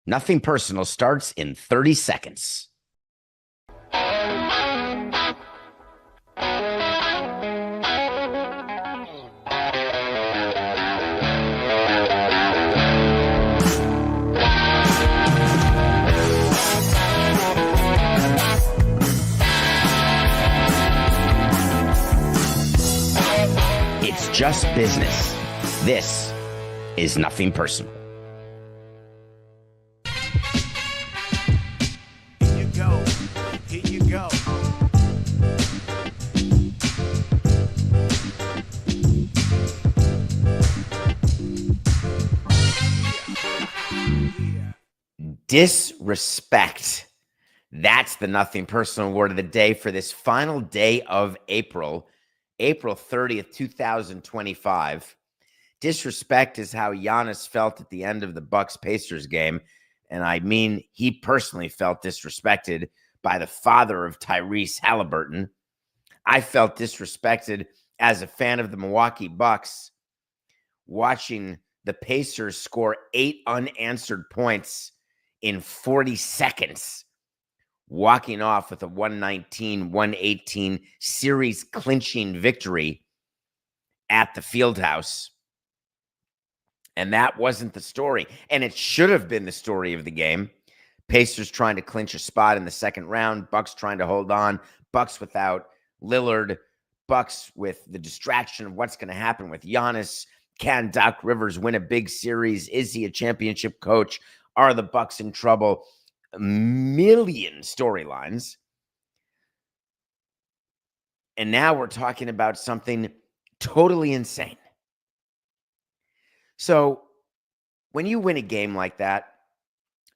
Nothing Personal starts in 30 seconds. It's just business. This is Nothing Personal. Here you go. Disrespect. That's the Nothing Personal word of the day for this final day of April 30th, 2025. Disrespect is how Giannis felt at the end of the Bucks-Pacers game. And I mean, he personally felt disrespected by the father of Tyrese Haliburton. I felt disrespected as a fan of the Milwaukee Bucks, watching the Pacers score 8 unanswered points in 40 seconds, walking off with a 119-118 series clinching victory at the Fieldhouse. And that wasn't the story. And it should have been the story of the game. Pacers trying to clinch a spot in the second round. Bucks trying to hold on. Bucks without Lillard. Bucks with the distraction of what's going to happen with Giannis. Can Doc Rivers win a big series? Is he a championship coach? Are the Bucks in trouble? A million storylines. And now we're talking about something totally insane. So when you win a game like that,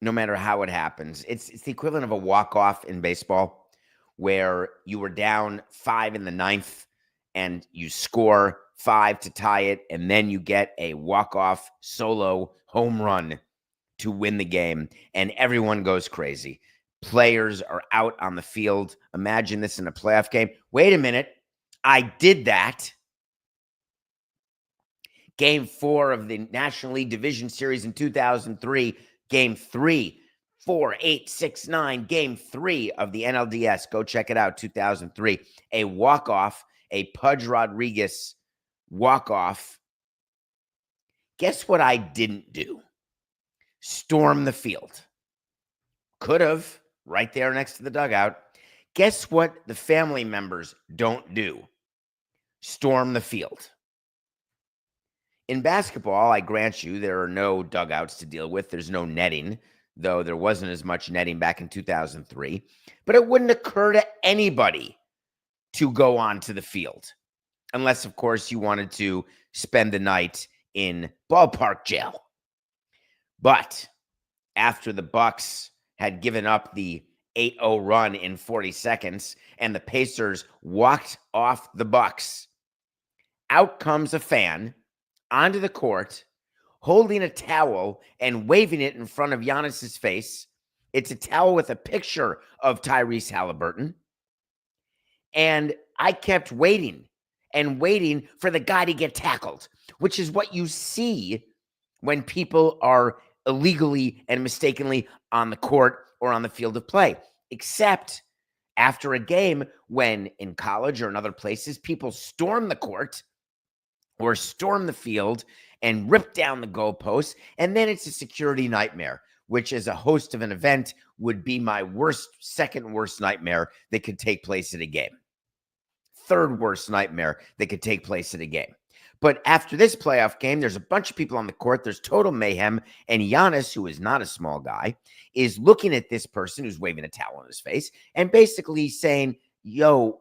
no matter how it happens, it's the equivalent of a walk-off in baseball where you were down 5 in the ninth and you score 5 to tie it, and then you get a walk-off solo home run to win the game, and everyone goes crazy. Players are out on the field. Imagine this in a playoff game. Wait a minute. I did that. Game 4 of the National League Division Series in 2003. Game 3, 4, 8, 6, 9. Game 3 of the NLDS. Go check it out, 2003. A walk-off, a Pudge Rodriguez walk-off. Guess what I didn't do? Storm the field. Could have, right there next to the dugout. Guess what the family members don't do? Storm the field. In basketball, I grant you, there are no dugouts to deal with. There's no netting, though there wasn't as much netting back in 2003. But it wouldn't occur to anybody to go onto the field, unless, of course, you wanted to spend the night in ballpark jail. But after the Bucks had given up the 8-0 run in 40 seconds and the Pacers walked off the Bucks, out comes a fan onto the court, holding a towel and waving it in front of Giannis's face. It's a towel with a picture of Tyrese Haliburton. And I kept waiting and waiting for the guy to get tackled, which is what you see when people are illegally and mistakenly on the court or on the field of play. Except after a game when in college or in other places, people storm the court or storm the field and rip down the goalposts, and then it's a security nightmare, which as a host of an event would be my second worst nightmare that could take place at a game. Third worst nightmare that could take place at a game. But after this playoff game, there's a bunch of people on the court, there's total mayhem, and Giannis, who is not a small guy, is looking at this person who's waving a towel in his face and basically saying, yo,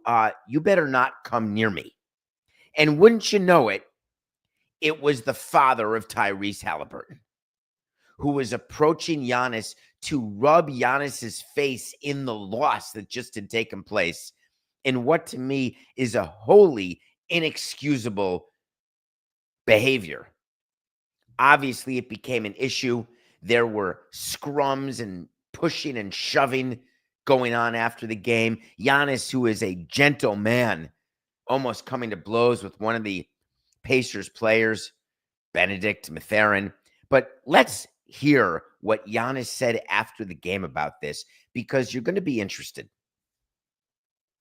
you better not come near me. And wouldn't you know it, it was the father of Tyrese Haliburton, who was approaching Giannis to rub Giannis's face in the loss that just had taken place in what to me is a wholly inexcusable behavior. Obviously, it became an issue. There were scrums and pushing and shoving going on after the game. Giannis, who is a gentle man, almost coming to blows with one of the Pacers players, Benedict Mathurin. But let's hear what Giannis said after the game about this, because you're going to be interested.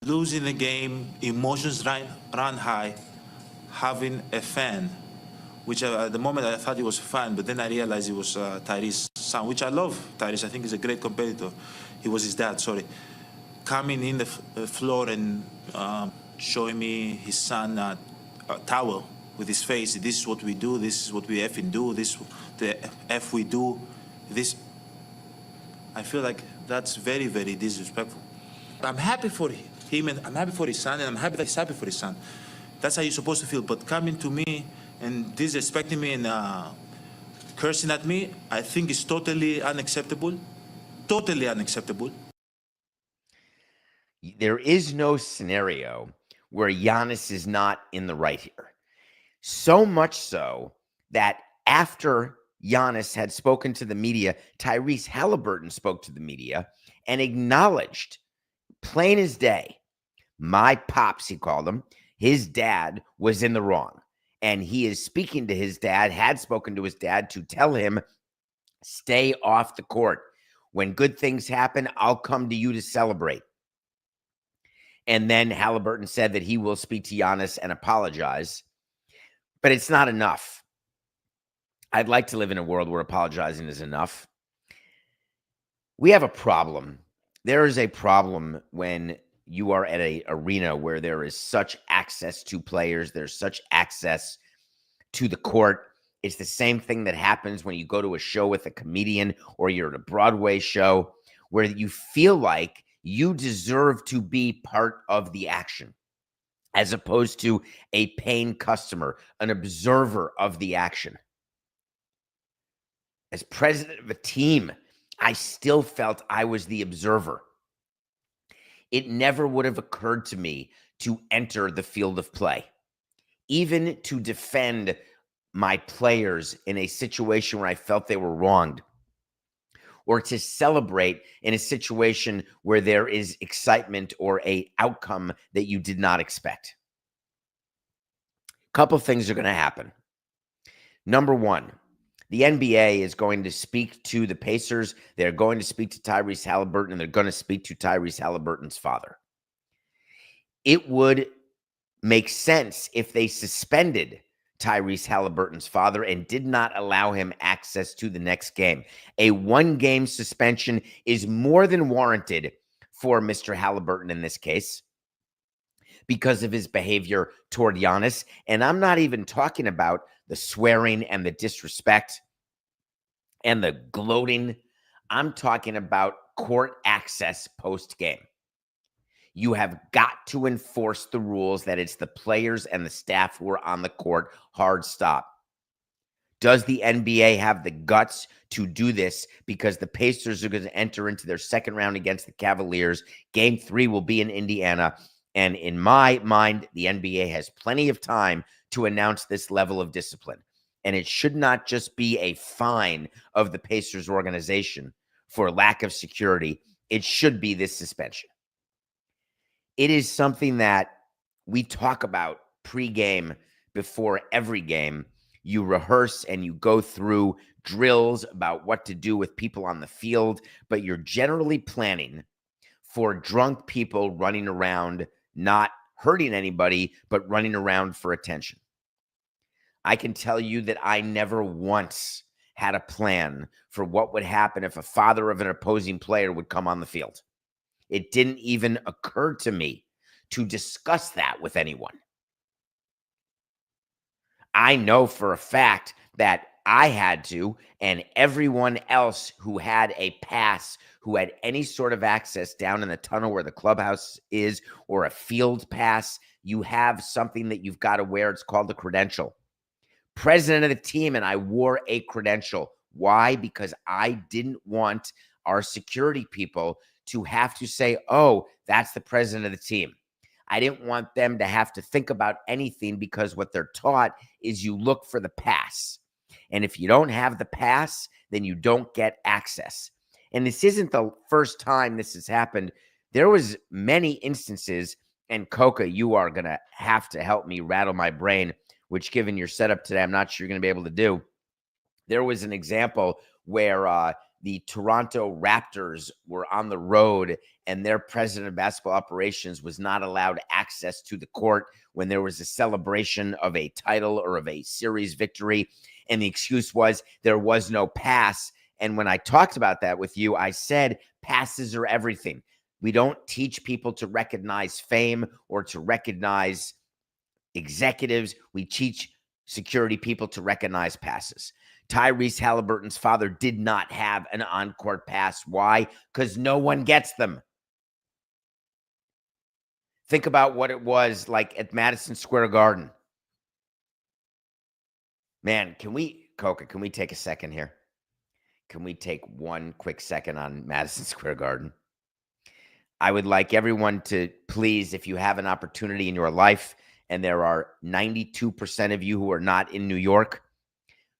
Losing the game, emotions run high, having a fan, which at the moment I thought it was a fan, but then I realized it was Tyrese's son, which I love. Tyrese, I think, is a great competitor. He was his dad, sorry. Coming in the floor and showing me his son a towel with his face. This is what we do. This is what we effing do. This the F we do. This. I feel like that's very, very disrespectful. I'm happy for him, and I'm happy for his son, and I'm happy that he's happy for his son. That's how you're supposed to feel. But coming to me and disrespecting me and cursing at me, I think is totally unacceptable. Totally unacceptable. There is no scenario where Giannis is not in the right here. So much so that after Giannis had spoken to the media, Tyrese Haliburton spoke to the media and acknowledged, plain as day, my pops, he called him, his dad was in the wrong. And he is speaking to his dad, had spoken to his dad to tell him, stay off the court. When good things happen, I'll come to you to celebrate. And then Haliburton said that he will speak to Giannis and apologize. But it's not enough. I'd like to live in a world where apologizing is enough. We have a problem. There is a problem when you are at an arena where there is such access to players, there's such access to the court. It's the same thing that happens when you go to a show with a comedian or you're at a Broadway show where you feel like you deserve to be part of the action as opposed to a paying customer, an observer of the action. As president of a team, I still felt I was the observer. It never would have occurred to me to enter the field of play, even to defend my players in a situation where I felt they were wronged, or to celebrate in a situation where there is excitement or an outcome that you did not expect. A couple things are going to happen. Number one, the NBA is going to speak to the Pacers. They're going to speak to Tyrese Haliburton, and they're going to speak to Tyrese Haliburton's father. It would make sense if they suspended Tyrese Haliburton's father and did not allow him access to the next game. A one-game suspension is more than warranted for Mr. Haliburton in this case because of his behavior toward Giannis. And I'm not even talking about the swearing and the disrespect and the gloating. I'm talking about court access post-game. You have got to enforce the rules that it's the players and the staff who are on the court. Hard stop. Does the NBA have the guts to do this? Because the Pacers are going to enter into their second round against the Cavaliers. Game 3 will be in Indiana. And in my mind, the NBA has plenty of time to announce this level of discipline. And it should not just be a fine of the Pacers organization for lack of security. It should be this suspension. It is something that we talk about pregame before every game. You rehearse and you go through drills about what to do with people on the field, but you're generally planning for drunk people running around, not hurting anybody, but running around for attention. I can tell you that I never once had a plan for what would happen if a father of an opposing player would come on the field. It didn't even occur to me to discuss that with anyone. I know for a fact that I had to, and everyone else who had a pass, who had any sort of access down in the tunnel where the clubhouse is, or a field pass, you have something that you've got to wear. It's called the credential. President of the team, and I wore a credential. Why? Because I didn't want our security people to have to say, oh, that's the president of the team. I didn't want them to have to think about anything because what they're taught is you look for the pass. And if you don't have the pass, then you don't get access. And this isn't the first time this has happened. There was many instances, and Coca, you are going to have to help me rattle my brain, which given your setup today, I'm not sure you're going to be able to do. There was an example where the Toronto Raptors were on the road and their president of basketball operations was not allowed access to the court when there was a celebration of a title or of a series victory. And the excuse was there was no pass. And when I talked about that with you, I said passes are everything. We don't teach people to recognize fame or to recognize executives. We teach security people to recognize passes. Tyrese Haliburton's father did not have an on-court pass. Why? Because no one gets them. Think about what it was like at Madison Square Garden. Man, Coca, can we take a second here? Can we take one quick second on Madison Square Garden? I would like everyone to please, if you have an opportunity in your life, and there are 92% of you who are not in New York,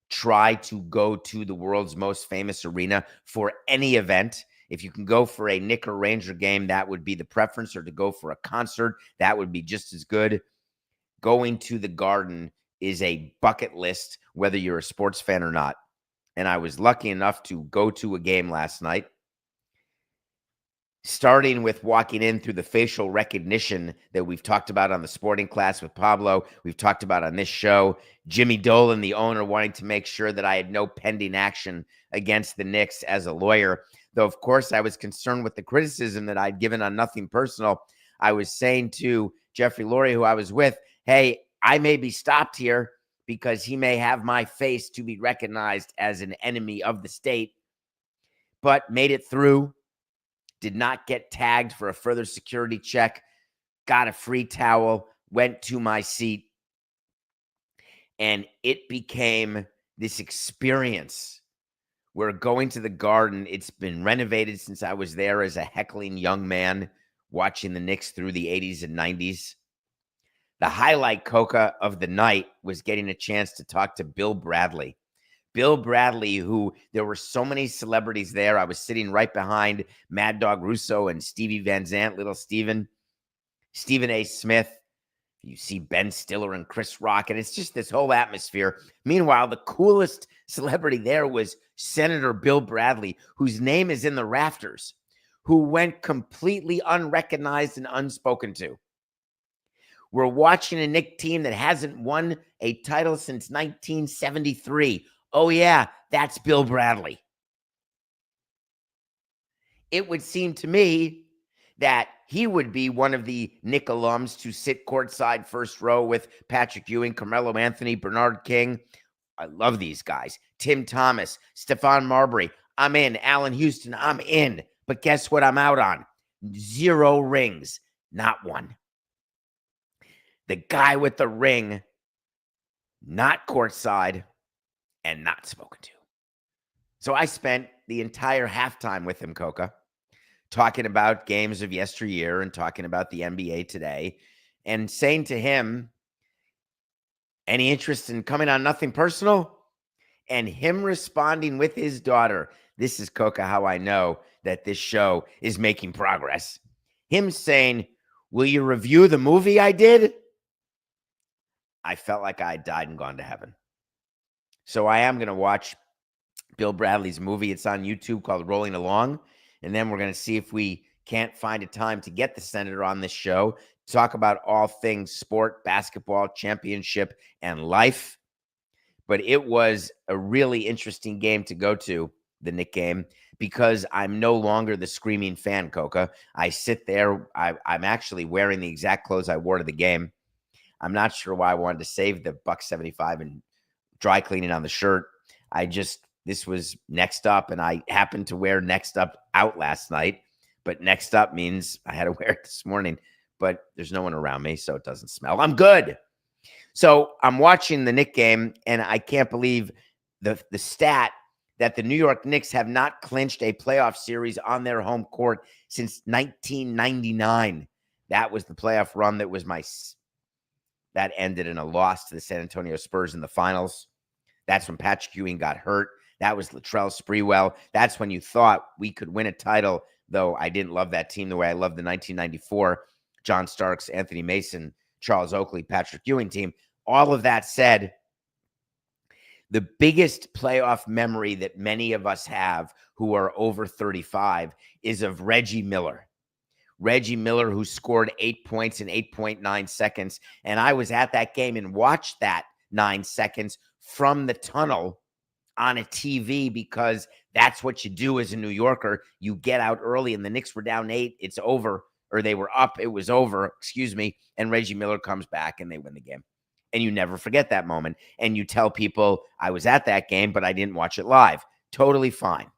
try to go to the world's most famous arena for any event. If you can go for a Knicks or Ranger game, that would be the preference, or to go for a concert, that would be just as good. Going to the Garden is a bucket list, whether you're a sports fan or not. And I was lucky enough to go to a game last night, starting with walking in through the facial recognition that we've talked about on the Sporting Class with Pablo. We've talked about on this show. Jimmy Dolan, the owner, wanting to make sure that I had no pending action against the Knicks as a lawyer. Though, of course, I was concerned with the criticism that I'd given on Nothing Personal. I was saying to Jeffrey Lurie, who I was with, hey, I may be stopped here because he may have my face to be recognized as an enemy of the state, but made it through. Did not get tagged for a further security check, got a free towel, went to my seat, and it became this experience where going to the Garden, it's been renovated since I was there as a heckling young man watching the Knicks through the 80s and 90s. The highlight, Coca, of the night was getting a chance to talk to Bill Bradley. Bill Bradley, who there were so many celebrities there. I was sitting right behind Mad Dog Russo and Stevie Van Zandt, Little Steven, Stephen A. Smith. You see Ben Stiller and Chris Rock, and it's just this whole atmosphere. Meanwhile, the coolest celebrity there was Senator Bill Bradley, whose name is in the rafters, who went completely unrecognized and unspoken to. We're watching a Knicks team that hasn't won a title since 1973. Oh, yeah, that's Bill Bradley. It would seem to me that he would be one of the Knicks alums to sit courtside first row with Patrick Ewing, Carmelo Anthony, Bernard King. I love these guys. Tim Thomas, Stephon Marbury. I'm in. Allen Houston, I'm in. But guess what I'm out on? 0 rings. Not one. The guy with the ring, not courtside, and not spoken to. So I spent the entire halftime with him, Coca, talking about games of yesteryear and talking about the NBA today, and saying to him, any interest in coming on Nothing Personal? And him responding with his daughter. This is, Coca, how I know that this show is making progress. Him saying, will you review the movie I did? I felt like I had died and gone to heaven. So I am going to watch Bill Bradley's movie. It's on YouTube called Rolling Along. And then we're going to see if we can't find a time to get the senator on this show to talk about all things sport, basketball, championship, and life. But it was a really interesting game to go to, the Knicks game, because I'm no longer the screaming fan, Coca. I sit there. I'm actually wearing the exact clothes I wore to the game. I'm not sure why I wanted to save the $1.75 and dry cleaning on the shirt. This was next up, and I happened to wear next up out last night, but next up means I had to wear it this morning, but there's no one around me, so it doesn't smell. I'm good. So I'm watching the Knicks game, and I can't believe the stat that the New York Knicks have not clinched a playoff series on their home court since 1999. That was the playoff run that ended in a loss to the San Antonio Spurs in the finals. That's when Patrick Ewing got hurt. That was Latrell Sprewell. That's when you thought we could win a title, though I didn't love that team the way I loved the 1994 John Starks, Anthony Mason, Charles Oakley, Patrick Ewing team. All of that said, The biggest playoff memory that many of us have who are over 35 is of Reggie Miller. Reggie Miller, who scored 8 points in 8.9 seconds. And I was at that game and watched that 9 seconds from the tunnel on a TV, because that's what you do as a New Yorker. You get out early, and the Knicks were down 8. It's over, or they were up. It was over, and Reggie Miller comes back and they win the game. And you never forget that moment. And you tell people, I was at that game, but I didn't watch it live. Totally fine.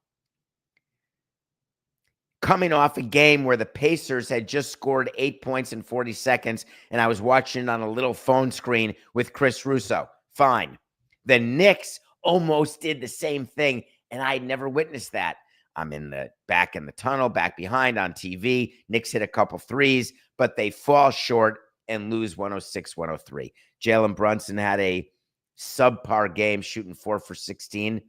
Coming off a game where the Pacers had just scored 8 points in 40 seconds, and I was watching it on a little phone screen with Chris Russo. Fine. The Knicks almost did the same thing, and I had never witnessed that. I'm back in the tunnel, back behind on TV. Knicks hit a couple threes, but they fall short and lose 106-103. Jalen Brunson had a subpar game, shooting 4 for 16.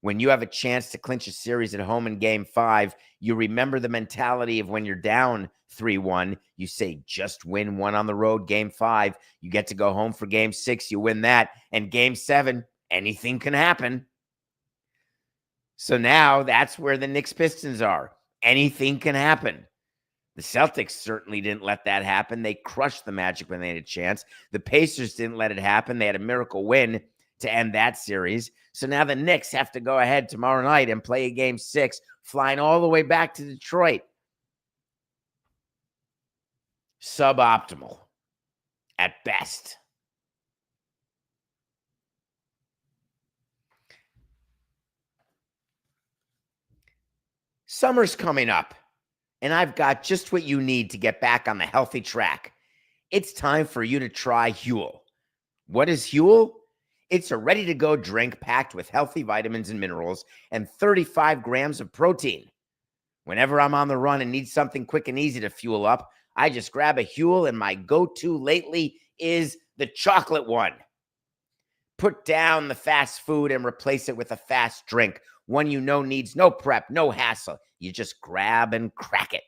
When you have a chance to clinch a series at home in Game 5, you remember the mentality of when you're down 3-1. You say, just win one on the road, Game 5. You get to go home for Game 6. You win that. And Game 7, anything can happen. So now that's where the Knicks Pistons are. Anything can happen. The Celtics certainly didn't let that happen. They crushed the Magic when they had a chance. The Pacers didn't let it happen. They had a miracle win to end that series. So now the Knicks have to go ahead tomorrow night and play a Game 6, flying all the way back to Detroit. Suboptimal at best. Summer's coming up, and I've got just what you need to get back on the healthy track. It's time for you to try Huel. What is Huel? It's a ready-to-go drink packed with healthy vitamins and minerals and 35 grams of protein. Whenever I'm on the run and need something quick and easy to fuel up, I just grab a Huel, and my go-to lately is the chocolate one. Put down the fast food and replace it with a fast drink, one you know needs no prep, no hassle. You just grab and crack it.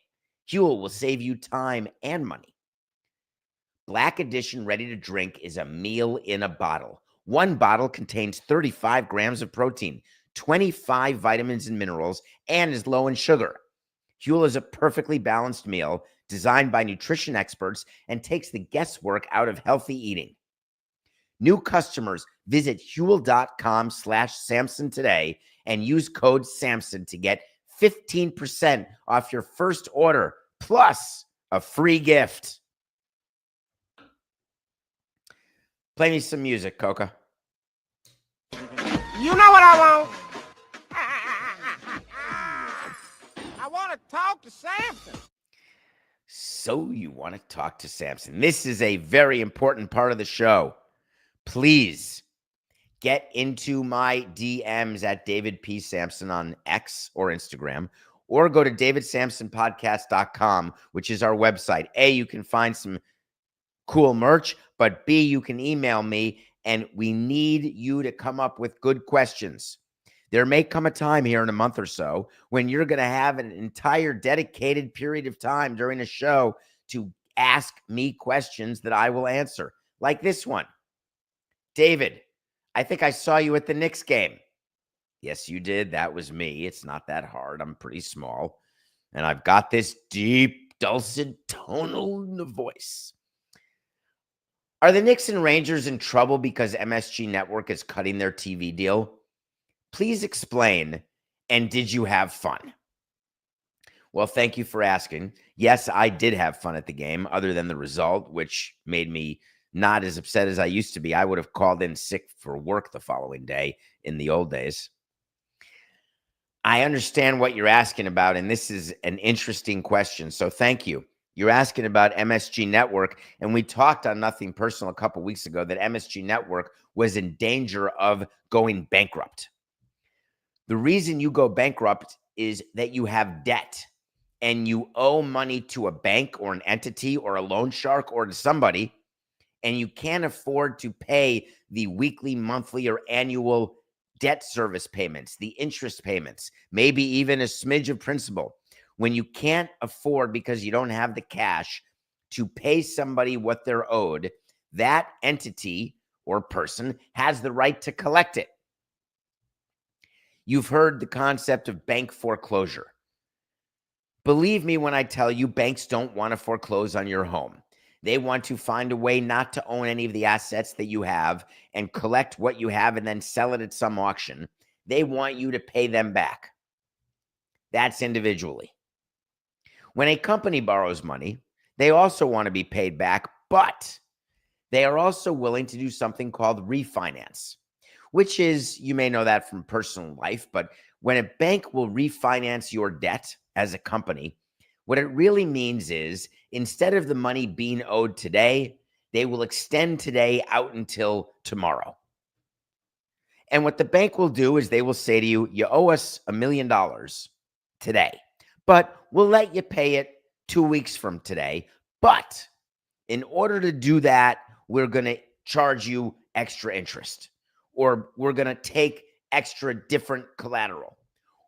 Huel will save you time and money. Black Edition Ready to Drink is a meal in a bottle. One bottle contains 35 grams of protein, 25 vitamins and minerals, and is low in sugar. Huel is a perfectly balanced meal designed by nutrition experts and takes the guesswork out of healthy eating. New customers visit Huel.com/Samson today and use code Samson to get 15% off your first order, plus a free gift. Play me some music, Coca. You know what I want? I want to talk to Samson. So you want to talk to Samson. This is a very important part of the show. Please get into my DMs at David P. Samson on X or Instagram, or go to davidsamsonpodcast.com, which is our website. A, you can find some cool merch, but B, you can email me, and we need you to come up with good questions. There may come a time here in a month or so when you're going to have an entire dedicated period of time during a show to ask me questions that I will answer, like this one. David, I think I saw you at the Knicks game. Yes, you did. That was me. It's not that hard. I'm pretty small. And I've got this deep, dulcet, tonal voice. Are the Knicks and Rangers in trouble because MSG Network is cutting their TV deal? Please explain. And did you have fun? Well, thank you for asking. Yes, I did have fun at the game, other than the result, which made me not as upset as I used to be. I would have called in sick for work the following day in the old days. I understand what you're asking about, and this is an interesting question, so thank you. You're asking about MSG Network, and we talked on Nothing Personal a couple weeks ago that MSG Network was in danger of going bankrupt. The reason you go bankrupt is that you have debt, and you owe money to a bank or an entity or a loan shark or to somebody, and you can't afford to pay the weekly, monthly, or annual debt service payments, the interest payments, maybe even a smidge of principal. When you can't afford, because you don't have the cash to pay somebody what they're owed, that entity or person has the right to collect it. You've heard the concept of bank foreclosure. Believe me when I tell you, banks don't want to foreclose on your home. They want to find a way not to own any of the assets that you have and collect what you have and then sell it at some auction. They want you to pay them back. That's individually. When a company borrows money, they also want to be paid back, but they are also willing to do something called refinance, which is, you may know that from personal life, but when a bank will refinance your debt as a company, what it really means is instead of the money being owed today, they will extend today out until tomorrow. And what the bank will do is they will say to you, you owe us $1 million today, but we'll let you pay it 2 weeks from today. But in order to do that, we're going to charge you extra interest, or we're going to take extra different collateral,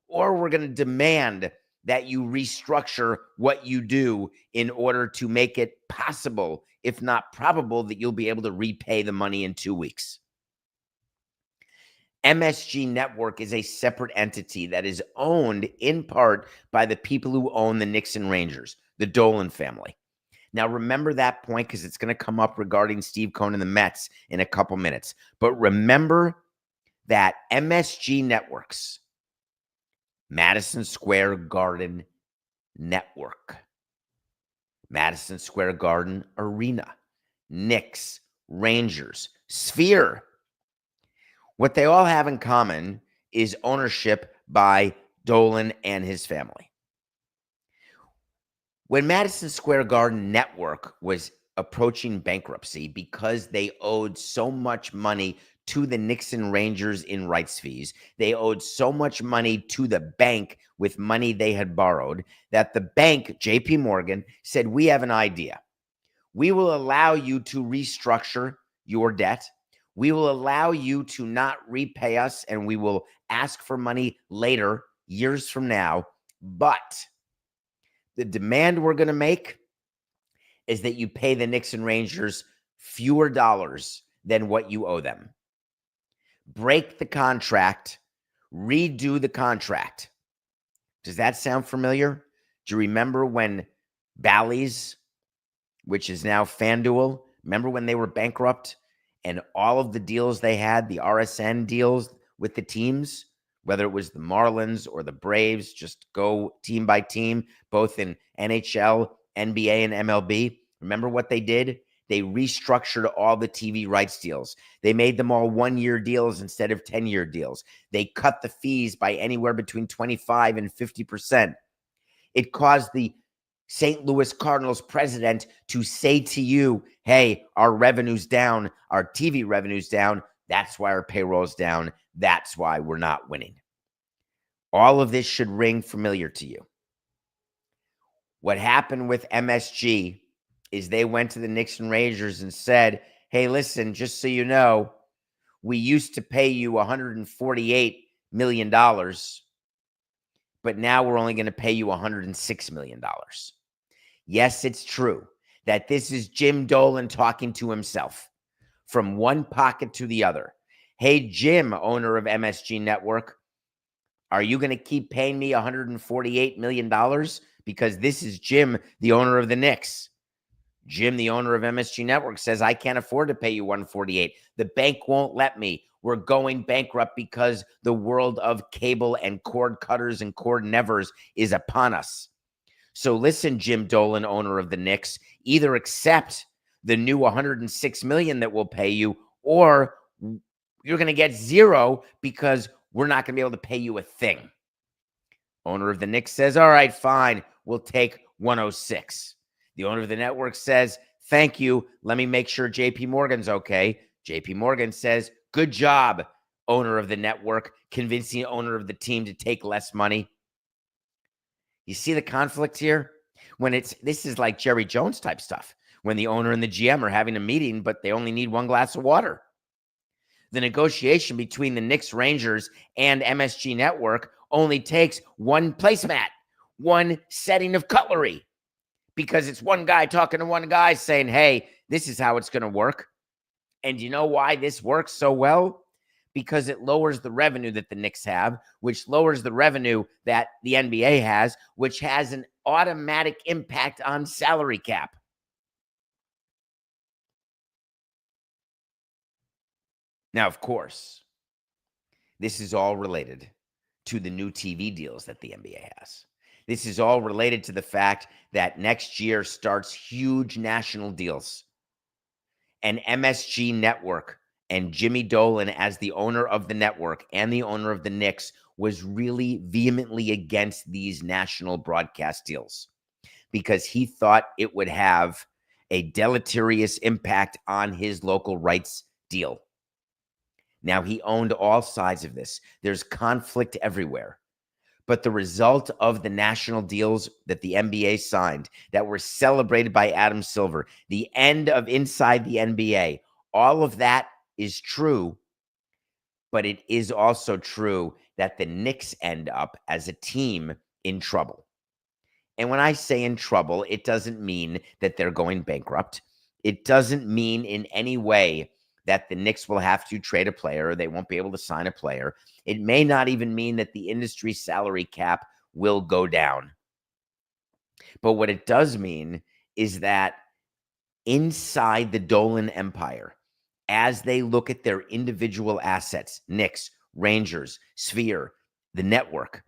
or we're going to demand that you restructure what you do in order to make it possible, if not probable, that you'll be able to repay the money in 2 weeks. MSG Network is a separate entity that is owned in part by the people who own the Knicks and Rangers, the Dolan family. Now, remember that point because it's going to come up regarding Steve Cohen and the Mets in a couple minutes. But remember that MSG Networks, Madison Square Garden Network, Madison Square Garden Arena, Knicks, Rangers, Sphere. What they all have in common is ownership by Dolan and his family. When Madison Square Garden Network was approaching bankruptcy because they owed so much money to the Knicks and Rangers in rights fees, they owed so much money to the bank with money they had borrowed, that the bank, JP Morgan, said, we have an idea. We will allow you to restructure your debt. We will allow you to not repay us, and we will ask for money later, years from now. But the demand we're going to make is that you pay the Knicks and Rangers fewer dollars than what you owe them. Break the contract, redo the contract. Does that sound familiar? Do you remember when Bally's, which is now FanDuel, remember when they were bankrupt and all of the deals they had, the RSN deals with the teams, whether it was the Marlins or the Braves, just go team by team, both in NHL, NBA, and MLB. Remember what they did? They restructured all the TV rights deals. They made them all 1-year deals instead of 10-year deals. They cut the fees by anywhere between 25 and 50%. It caused the St. Louis Cardinals president to say to you, hey, our revenue's down, our TV revenue's down. That's why our payroll's down. That's why we're not winning. All of this should ring familiar to you. What happened with MSG is they went to the Knicks and Rangers and said, hey, listen, just so you know, we used to pay you $148 million, but now we're only going to pay you $106 million. Yes, it's true that this is Jim Dolan talking to himself from one pocket to the other. Hey, Jim, owner of MSG Network, are you going to keep paying me $148 million? Because this is Jim, the owner of the Knicks. Jim, the owner of MSG Network, says, I can't afford to pay you $148. The bank won't let me. We're going bankrupt because the world of cable and cord cutters and cord nevers is upon us. So listen, Jim Dolan, owner of the Knicks, either accept the new $106 million that we'll pay you, or you're going to get zero because we're not going to be able to pay you a thing. Owner of the Knicks says, all right, fine, we'll take 106. The owner of the network says, thank you. Let me make sure JP Morgan's okay. JP Morgan says, good job, owner of the network, convincing the owner of the team to take less money. You see the conflict here? This is like Jerry Jones type stuff. When the owner and the GM are having a meeting, but they only need one glass of water. The negotiation between the Knicks, Rangers, and MSG Network only takes one placemat, one setting of cutlery, because it's one guy talking to one guy saying, hey, this is how it's going to work. And you know why this works so well? Because it lowers the revenue that the Knicks have, which lowers the revenue that the NBA has, which has an automatic impact on salary cap. Now, of course, this is all related to the new TV deals that the NBA has. This is all related to the fact that next year starts huge national deals. And MSG Network and Jimmy Dolan, as the owner of the network and the owner of the Knicks, was really vehemently against these national broadcast deals because he thought it would have a deleterious impact on his local rights deal. Now, he owned all sides of this. There's conflict everywhere. But the result of the national deals that the NBA signed that were celebrated by Adam Silver, the end of Inside the NBA, all of that is true. But it is also true that the Knicks end up as a team in trouble. And when I say in trouble, it doesn't mean that they're going bankrupt. It doesn't mean in any way that the Knicks will have to trade a player or they won't be able to sign a player. It may not even mean that the industry salary cap will go down. But what it does mean is that inside the Dolan empire, as they look at their individual assets, Knicks, Rangers, Sphere, the network,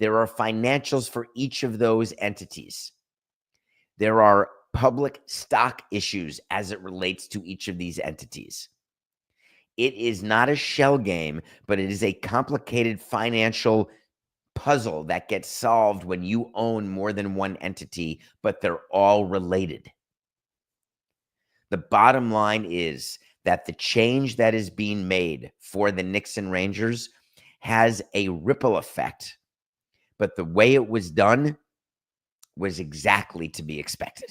there are financials for each of those entities. There are public stock issues as it relates to each of these entities. It is not a shell game, but it is a complicated financial puzzle that gets solved when you own more than one entity, but they're all related. The bottom line is that the change that is being made for the Knicks and Rangers has a ripple effect, but the way it was done was exactly to be expected.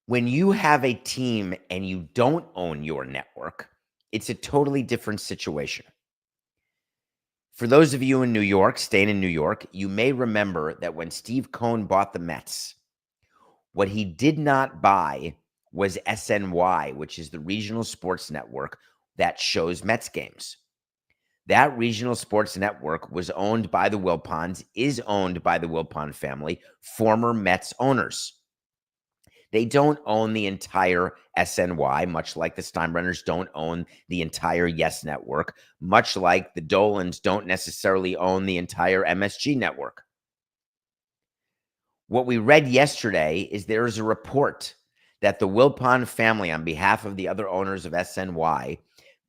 When you have a team and you don't own your network, it's a totally different situation. For those of you in New York, staying in New York, you may remember that when Steve Cohen bought the Mets, what he did not buy was SNY, which is the regional sports network that shows Mets games. That regional sports network was owned by the Wilpons, is owned by the Wilpon family, former Mets owners. They don't own the entire SNY, much like the Steinbrenners don't own the entire Yes Network, much like the Dolans don't necessarily own the entire MSG Network. What we read yesterday is there is a report that the Wilpon family, on behalf of the other owners of SNY,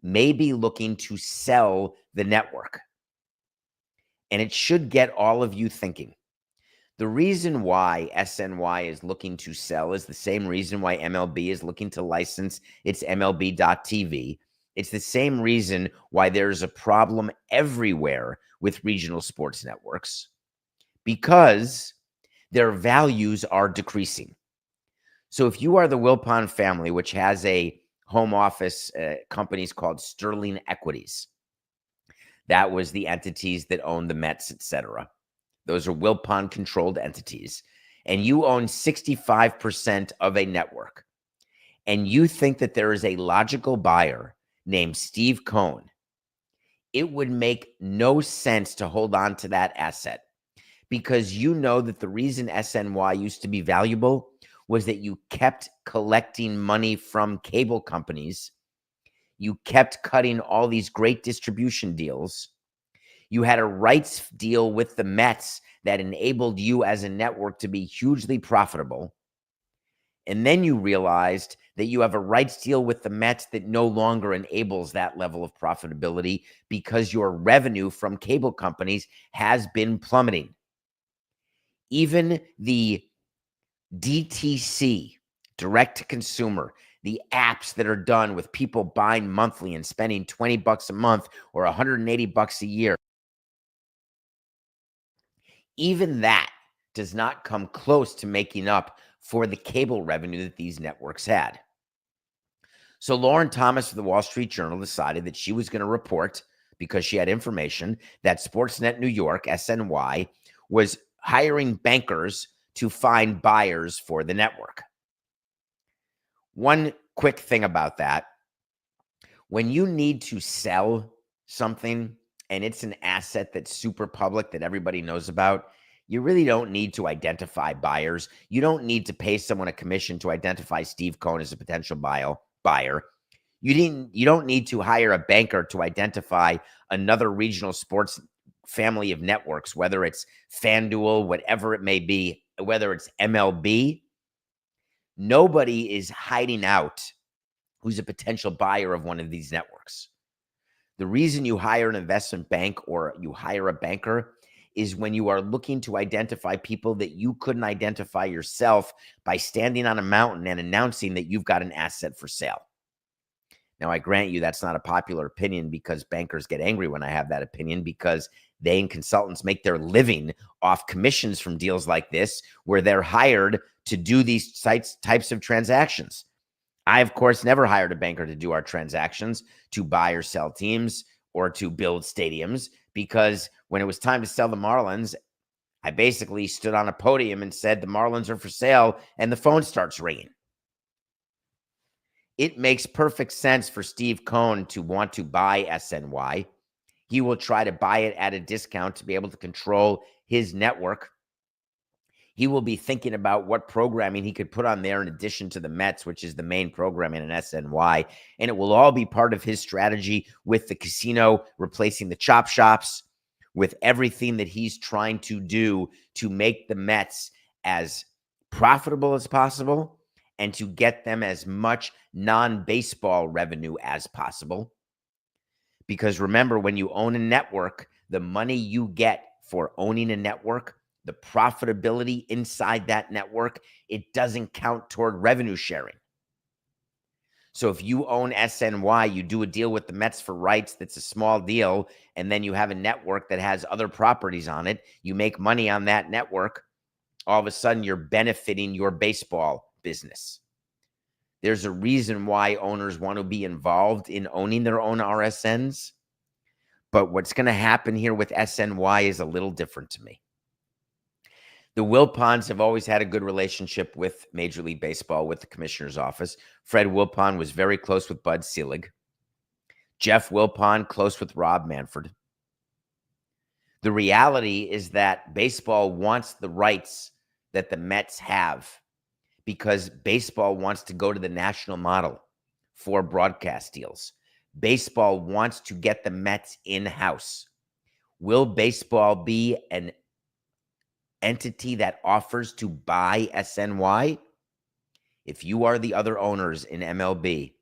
may be looking to sell the network. And it should get all of you thinking. The reason why SNY is looking to sell is the same reason why MLB is looking to license its MLB.TV. It's the same reason why there's a problem everywhere with regional sports networks, because their values are decreasing. So if you are the Wilpon family, which has a home office companies called Sterling Equities, that was the entities that own the Mets, etc. Those are Wilpon-controlled entities. And you own 65% of a network. And you think that there is a logical buyer named Steve Cohen. It would make no sense to hold on to that asset, because you know that the reason SNY used to be valuable was that you kept collecting money from cable companies. You kept cutting all these great distribution deals. You had a rights deal with the Mets that enabled you as a network to be hugely profitable. And then you realized that you have a rights deal with the Mets that no longer enables that level of profitability because your revenue from cable companies has been plummeting. Even the DTC, direct to consumer, the apps that are done with people buying monthly and spending $20 a month or $180 a year, even that does not come close to making up for the cable revenue that these networks had. So Lauren Thomas of the Wall Street Journal decided that she was going to report, because she had information, that Sportsnet New York, SNY, was hiring bankers to find buyers for the network. one quick thing about that. When you need to sell something and it's an asset that's super public that everybody knows about, you really don't need to identify buyers. You don't need to pay someone a commission to identify Steve Cohen as a potential buyer. You don't need to hire a banker to identify another regional sports family of networks, whether it's FanDuel, whatever it may be, whether it's MLB. Nobody is hiding out who's a potential buyer of one of these networks. The reason you hire an investment bank or you hire a banker is when you are looking to identify people that you couldn't identify yourself by standing on a mountain and announcing that you've got an asset for sale. Now, I grant you that's not a popular opinion because bankers get angry when I have that opinion because they and consultants make their living off commissions from deals like this where they're hired to do these types of transactions. I, of course, never hired a banker to do our transactions, to buy or sell teams or to build stadiums, because when it was time to sell the Marlins, I basically stood on a podium and said the Marlins are for sale, and the phone starts ringing. It makes perfect sense for Steve Cohen to want to buy SNY. He will try to buy it at a discount to be able to control his network. He will be thinking about what programming he could put on there in addition to the Mets, which is the main programming in SNY. And it will all be part of his strategy with the casino replacing the chop shops, with everything that he's trying to do to make the Mets as profitable as possible and to get them as much non-baseball revenue as possible. Because remember, when you own a network, the money you get for owning a network, the profitability inside that network, it doesn't count toward revenue sharing. So if you own SNY, you do a deal with the Mets for rights that's a small deal, and then you have a network that has other properties on it, you make money on that network, all of a sudden you're benefiting your baseball business. There's a reason why owners want to be involved in owning their own RSNs, but what's going to happen here with SNY is a little different to me. The Wilpons have always had a good relationship with Major League Baseball, with the commissioner's office. Fred Wilpon was very close with Bud Selig. Jeff Wilpon, close with Rob Manfred. The reality is that baseball wants the rights that the Mets have because baseball wants to go to the national model for broadcast deals. Baseball wants to get the Mets in-house. Will baseball be an entity that offers to buy SNY? If you are the other owners in MLB,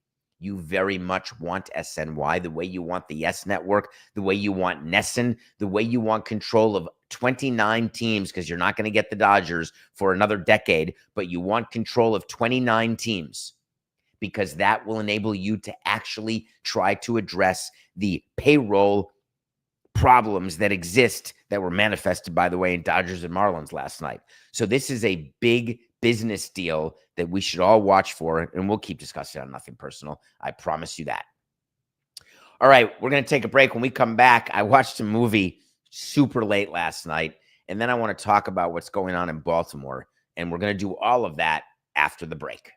you very much want SNY the way you want the Yes Network, the way you want NESN, the way you want control of 29 teams, because you're not going to get the Dodgers for another decade, but you want control of 29 teams because that will enable you to actually try to address the payroll problems that exist that were manifested, by the way, in Dodgers and Marlins last night. So this is a big business deal that we should all watch for, and we'll keep discussing on Nothing Personal. I promise you that. All right, we're going to take a break. When we come back, I watched a movie super late last night, and then I want to talk about what's going on in Baltimore, and we're going to do all of that after the break.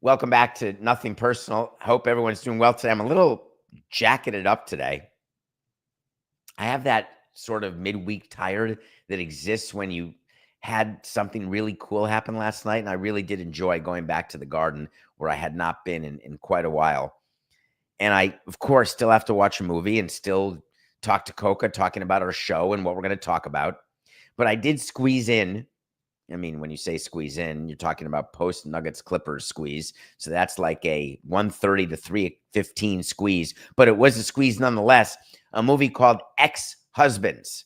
Welcome back to Nothing Personal. I hope everyone's doing well today. I'm a little jacketed up today. I have that sort of midweek tired that exists when you had something really cool happen last night, and I really did enjoy going back to the Garden where I had not been in quite a while. And I, of course, still have to watch a movie and still talk to Coca, talking about our show and what we're going to talk about. But I did squeeze in. I mean, when you say squeeze in, you're talking about post Nuggets Clippers squeeze. So that's like a 1:30 to 3:15 squeeze. But it was a squeeze nonetheless. A movie called Ex-Husbands.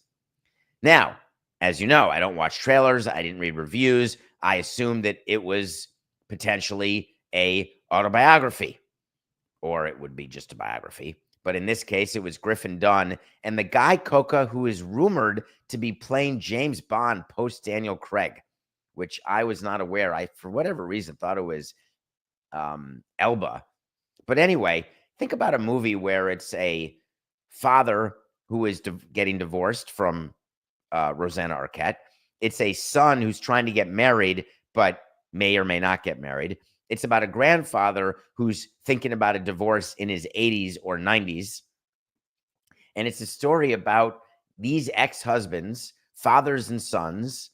Now, as you know, I don't watch trailers. I didn't read reviews. I assumed that it was potentially a autobiography, or it would be just a biography. But in this case, it was Griffin Dunn. And the guy, Coca, who is rumored to be playing James Bond post Daniel Craig, which I was not aware. I, for whatever reason, thought it was Elba. But anyway, think about a movie where it's a father who is getting divorced from Rosanna Arquette. It's a son who's trying to get married, but may or may not get married. It's about a grandfather who's thinking about a divorce in his 80s or 90s. And it's a story about these ex-husbands, fathers and sons,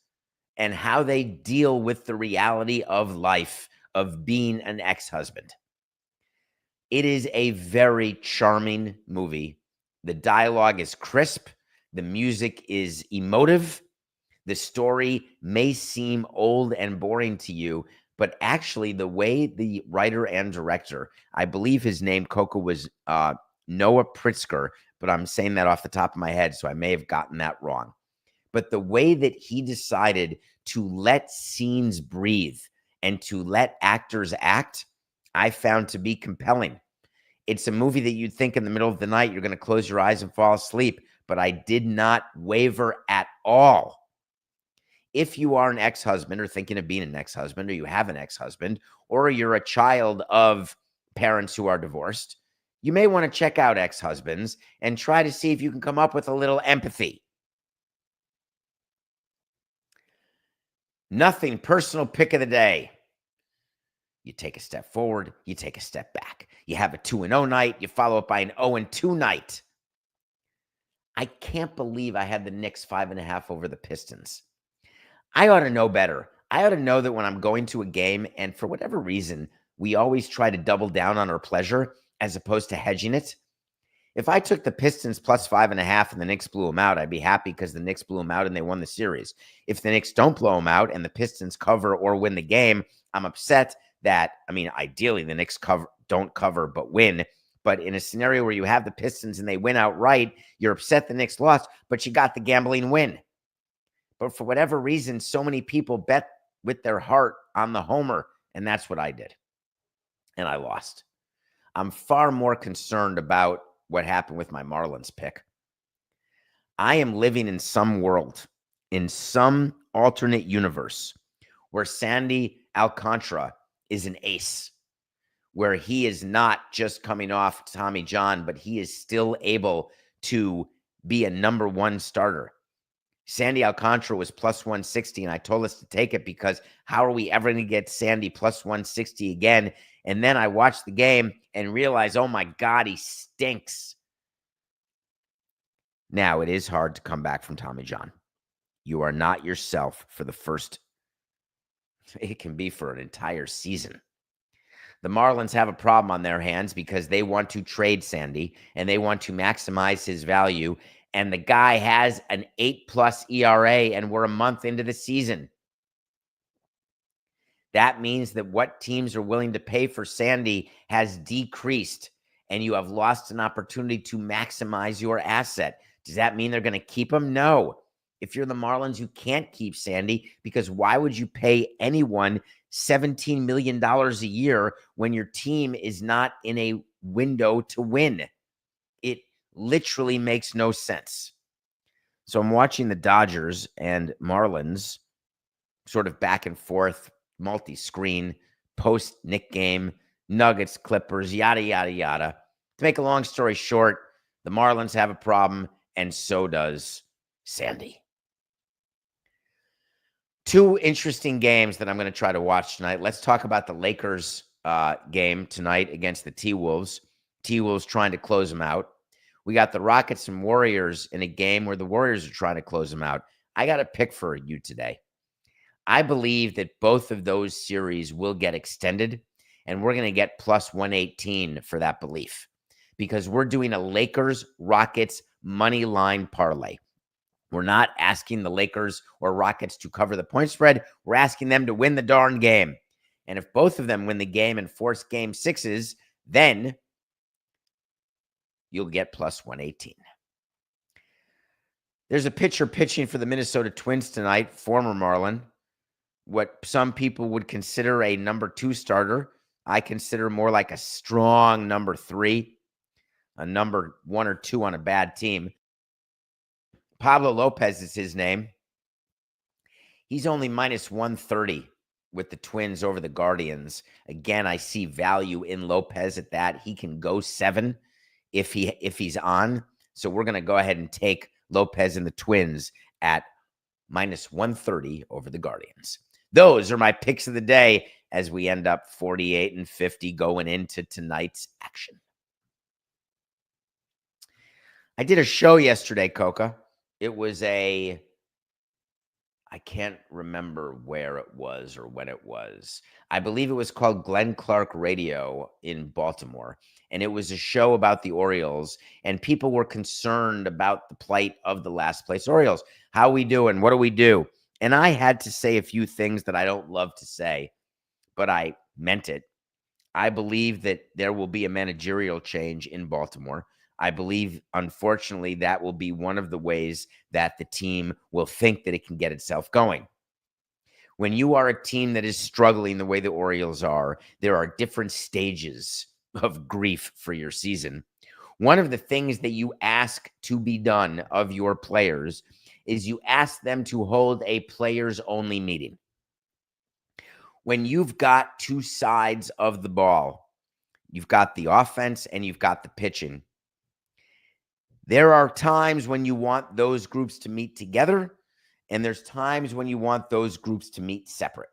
and how they deal with the reality of life of being an ex-husband. It is a very charming movie. The dialogue is crisp. The music is emotive. The story may seem old and boring to you, but actually the way the writer and director, I believe his name, Coco, was Noah Pritzker, but I'm saying that off the top of my head, so I may have gotten that wrong. But the way that he decided to let scenes breathe and to let actors act, I found to be compelling. It's a movie that you'd think in the middle of the night, you're going to close your eyes and fall asleep, but I did not waver at all. If you are an ex-husband or thinking of being an ex-husband, or you have an ex-husband, or you're a child of parents who are divorced, you may want to check out Ex-Husbands and try to see if you can come up with a little empathy. Nothing personal pick of the day. You take a step forward, you take a step back. You have a 2-0 night, you follow up by an 0-2 night. I can't believe I had the Knicks 5.5 over the Pistons. I ought to know better. I ought to know that when I'm going to a game, and for whatever reason, we always try to double down on our pleasure as opposed to hedging it. If I took the Pistons plus 5.5 and the Knicks blew them out, I'd be happy because the Knicks blew them out and they won the series. If the Knicks don't blow them out and the Pistons cover or win the game, I'm upset that, ideally the Knicks don't cover but win. But in a scenario where you have the Pistons and they win outright, you're upset the Knicks lost, but you got the gambling win. But for whatever reason, so many people bet with their heart on the homer, and that's what I did. And I lost. I'm far more concerned about what happened with my Marlins pick. I am living in some world, in some alternate universe, where Sandy Alcantara is an ace, where he is not just coming off Tommy John, but he is still able to be a number one starter. Sandy Alcantara was plus 160, and I told us to take it because how are we ever going to get Sandy plus 160 again? And then I watched the game and realized, oh my God, he stinks. Now, it is hard to come back from Tommy John. You are not yourself for the first, it can be for an entire season. The Marlins have a problem on their hands because they want to trade Sandy and they want to maximize his value. And the guy has an 8+ ERA, and we're a month into the season. That means that what teams are willing to pay for Sandy has decreased, and you have lost an opportunity to maximize your asset. Does that mean they're going to keep him? No. If you're the Marlins, you can't keep Sandy because why would you pay anyone $17 million a year when your team is not in a window to win? It literally makes no sense. So I'm watching the Dodgers and Marlins sort of back and forth, multi-screen, post-Knick game, Nuggets, Clippers, yada, yada, yada. To make a long story short, the Marlins have a problem, and so does Sandy. Two interesting games that I'm going to try to watch tonight. Let's talk about the Lakers game tonight against the T-Wolves. T-Wolves trying to close them out. We got the Rockets and Warriors in a game where the Warriors are trying to close them out. I got a pick for you today. I believe that both of those series will get extended, and we're going to get plus 118 for that belief because we're doing a Lakers-Rockets money line parlay. We're not asking the Lakers or Rockets to cover the point spread. We're asking them to win the darn game. And if both of them win the game and force game sixes, then you'll get plus 118. There's a pitcher pitching for the Minnesota Twins tonight, former Marlin. What some people would consider a number 2 starter, I consider more like a strong number 3, a number 1 or 2 on a bad team. Pablo Lopez is his name. He's only minus 130 with the Twins over the Guardians. Again, I see value in Lopez at that. He can go 7 if he's on. So we're going to go ahead and take Lopez and the Twins at minus 130 over the Guardians. Those are my picks of the day as we end up 48-50 going into tonight's action. I did a show yesterday, Coca. It was I can't remember where it was or when it was. I believe it was called Glenn Clark Radio in Baltimore. And it was a show about the Orioles. And people were concerned about the plight of the last place Orioles. How we doing? What do we do? And I had to say a few things that I don't love to say, but I meant it. I believe that there will be a managerial change in Baltimore. I believe, unfortunately, that will be one of the ways that the team will think that it can get itself going. When you are a team that is struggling the way the Orioles are, there are different stages of grief for your season. One of the things that you ask to be done of your players is you ask them to hold a players-only meeting. When you've got two sides of the ball, you've got the offense and you've got the pitching. There are times when you want those groups to meet together, and there's times when you want those groups to meet separate.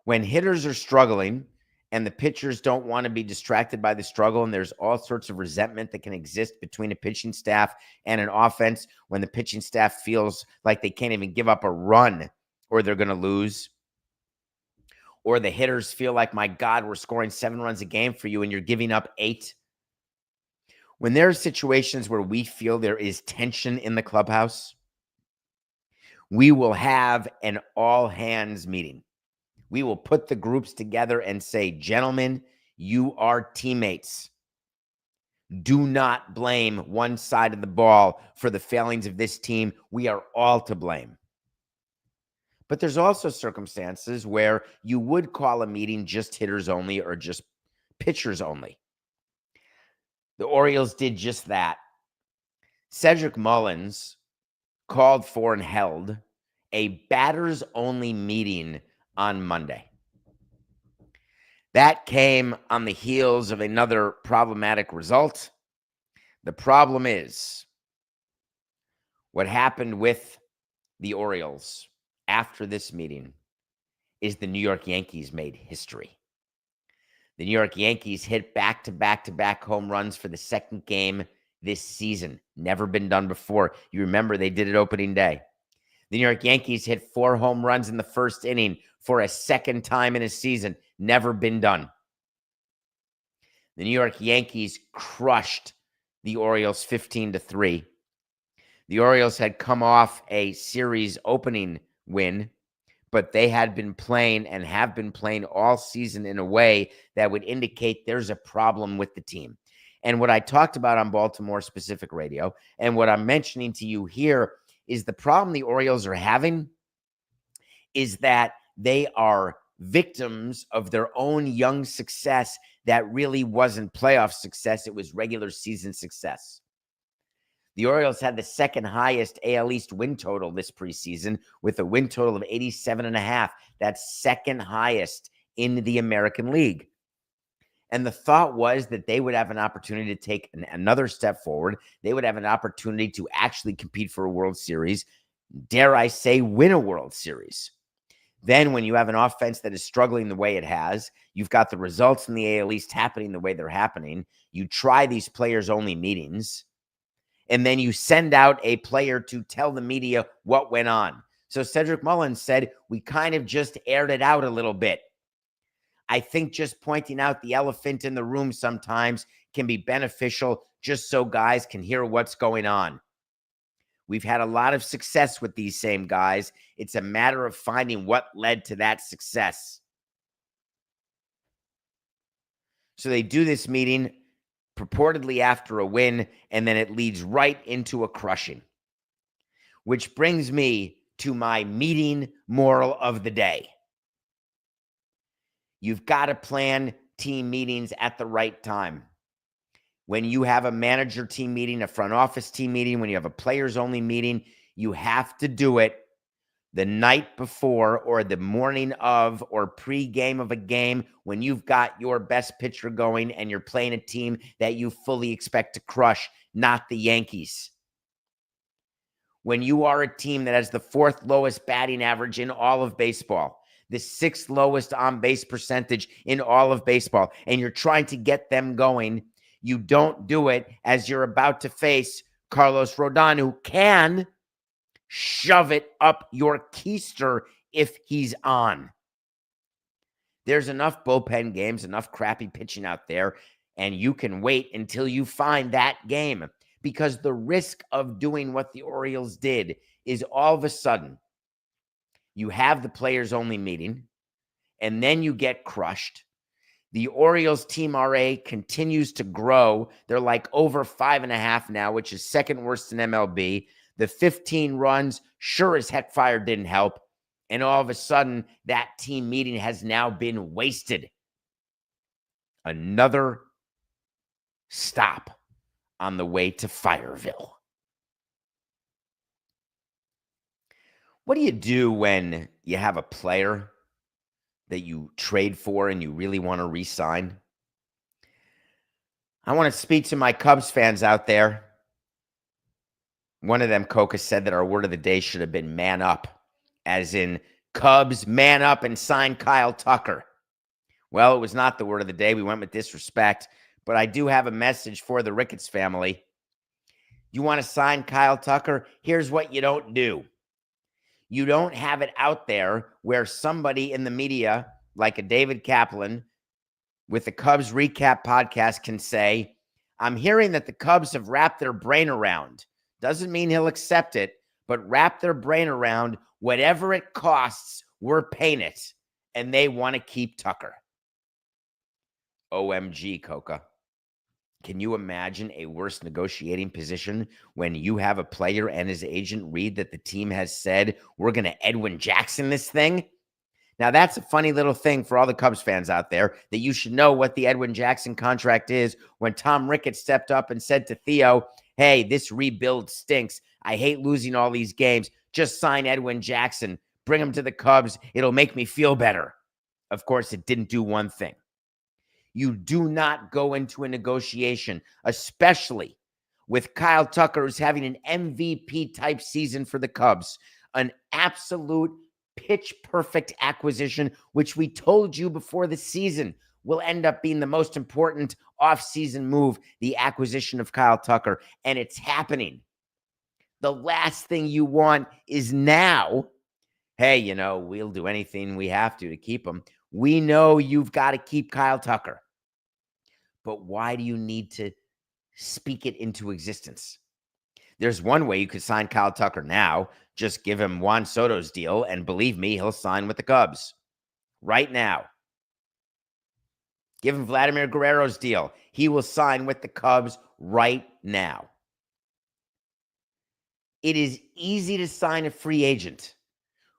When hitters are struggling and the pitchers don't want to be distracted by the struggle, and there's all sorts of resentment that can exist between a pitching staff and an offense, when the pitching staff feels like they can't even give up a run or they're going to lose, or the hitters feel like, my God, we're scoring 7 runs a game for you and you're giving up 8. When there are situations where we feel there is tension in the clubhouse, we will have an all-hands meeting. We will put the groups together and say, gentlemen, you are teammates. Do not blame one side of the ball for the failings of this team. We are all to blame. But there's also circumstances where you would call a meeting just hitters only or just pitchers only. The Orioles did just that. Cedric Mullins called for and held a batters-only meeting on Monday. That came on the heels of another problematic result. The problem is what happened with the Orioles after this meeting is the New York Yankees made history. The New York Yankees hit back-to-back home runs for the second game this season. Never been done before. You remember they did it opening day. The New York Yankees hit 4 home runs in the first inning for a second time in a season. Never been done. The New York Yankees crushed the Orioles 15-3. The Orioles had come off a series opening win, but they had been playing and have been playing all season in a way that would indicate there's a problem with the team. And what I talked about on Baltimore Specific Radio, and what I'm mentioning to you here, is the problem the Orioles are having is that they are victims of their own young success that really wasn't playoff success. It was regular season success. The Orioles had the second highest AL East win total this preseason with a win total of 87.5. That's second highest in the American League. And the thought was that they would have an opportunity to take another step forward. They would have an opportunity to actually compete for a World Series. Dare I say, win a World Series. Then when you have an offense that is struggling the way it has, you've got the results in the AL East happening the way they're happening. You try these players-only meetings, and then you send out a player to tell the media what went on. So Cedric Mullins said, we kind of just aired it out a little bit. I think just pointing out the elephant in the room sometimes can be beneficial just so guys can hear what's going on. We've had a lot of success with these same guys. It's a matter of finding what led to that success. So they do this meeting purportedly after a win, and then it leads right into a crushing. Which brings me to my meeting moral of the day. You've got to plan team meetings at the right time. When you have a manager team meeting, a front office team meeting, when you have a players only meeting, you have to do it the night before or the morning of or pre-game of a game when you've got your best pitcher going and you're playing a team that you fully expect to crush, not the Yankees. When you are a team that has the 4th lowest batting average in all of baseball, the 6th lowest on-base percentage in all of baseball, and you're trying to get them going, you don't do it as you're about to face Carlos Rodon, who can shove it up your keister if he's on. There's enough bullpen games, enough crappy pitching out there, and you can wait until you find that game, because the risk of doing what the Orioles did is all of a sudden you have the players only meeting and then you get crushed. The Orioles team RA continues to grow. They're like over 5.5 now, which is second worst in MLB. The 15 runs, sure as heck fire didn't help. And all of a sudden, that team meeting has now been wasted. Another stop on the way to Fireville. What do you do when you have a player that you trade for and you really want to re-sign? I want to speak to my Cubs fans out there. One of them, Coca, said that our word of the day should have been man up, as in Cubs, man up and sign Kyle Tucker. Well, it was not the word of the day. We went with disrespect, but I do have a message for the Ricketts family. You want to sign Kyle Tucker? Here's what you don't do. You don't have it out there where somebody in the media, like a David Kaplan with the Cubs Recap podcast, can say, I'm hearing that the Cubs have wrapped their brain around. Doesn't mean he'll accept it, but wrap their brain around whatever it costs, we're paying it. And they want to keep Tucker. OMG, Coca. Can you imagine a worse negotiating position when you have a player and his agent read that the team has said, we're going to Edwin Jackson this thing? Now, that's a funny little thing for all the Cubs fans out there, that you should know what the Edwin Jackson contract is, when Tom Ricketts stepped up and said to Theo, hey, this rebuild stinks. I hate losing all these games. Just sign Edwin Jackson. Bring him to the Cubs. It'll make me feel better. Of course, it didn't do one thing. You do not go into a negotiation, especially with Kyle Tucker, who's having an MVP-type season for the Cubs, an absolute pitch-perfect acquisition, which we told you before the season will end up being the most important offseason move, the acquisition of Kyle Tucker, and it's happening. The last thing you want is now, hey, we'll do anything we have to keep him. We know you've got to keep Kyle Tucker. But why do you need to speak it into existence? There's one way you could sign Kyle Tucker now. Just give him Juan Soto's deal, and believe me, he'll sign with the Cubs right now. Give him Vladimir Guerrero's deal. He will sign with the Cubs right now. It is easy to sign a free agent,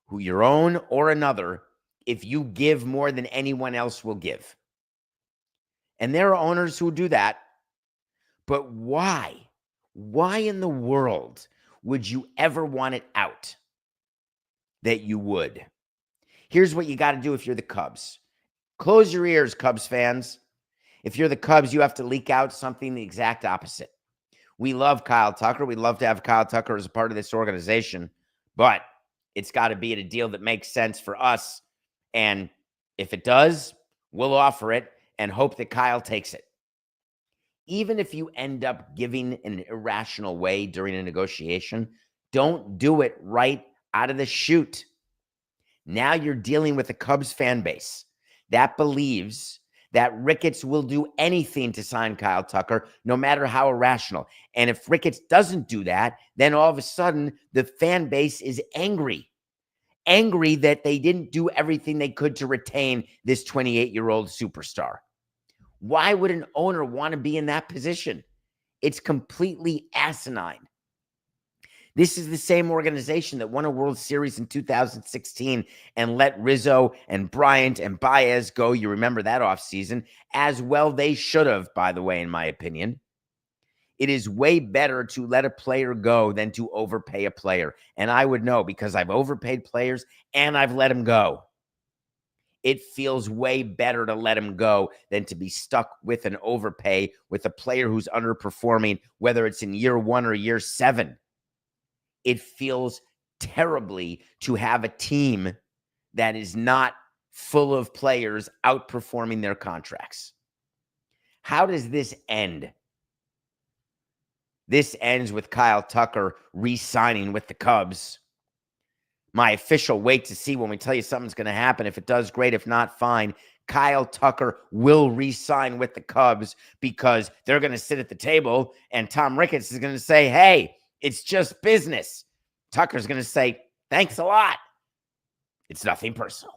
who your own or another, if you give more than anyone else will give. And there are owners who do that. But why? Why in the world would you ever want it out that you would? Here's what you got to do if you're the Cubs. Close your ears, Cubs fans. If you're the Cubs, you have to leak out something the exact opposite. We love Kyle Tucker. We'd love to have Kyle Tucker as a part of this organization, but it's got to be at a deal that makes sense for us. And if it does, we'll offer it and hope that Kyle takes it. Even if you end up giving in an irrational way during a negotiation, don't do it right out of the chute. Now you're dealing with a Cubs fan base that believes that Ricketts will do anything to sign Kyle Tucker, no matter how irrational. And if Ricketts doesn't do that, then all of a sudden the fan base is angry. Angry that they didn't do everything they could to retain this 28-year-old superstar. Why would an owner want to be in that position? It's completely asinine. This is the same organization that won a World Series in 2016 and let Rizzo and Bryant and Baez go. You remember that offseason. As well they should have, by the way, in my opinion. It is way better to let a player go than to overpay a player. And I would know because I've overpaid players and I've let them go. It feels way better to let him go than to be stuck with an overpay with a player who's underperforming, whether it's in year 1 or year 7. It feels terribly to have a team that is not full of players outperforming their contracts. How does this end? This ends with Kyle Tucker re-signing with the Cubs. My official wait to see when we tell you something's going to happen. If it does, great. If not, fine. Kyle Tucker will re-sign with the Cubs because they're going to sit at the table and Tom Ricketts is going to say, hey, it's just business. Tucker's going to say, thanks a lot. It's nothing personal.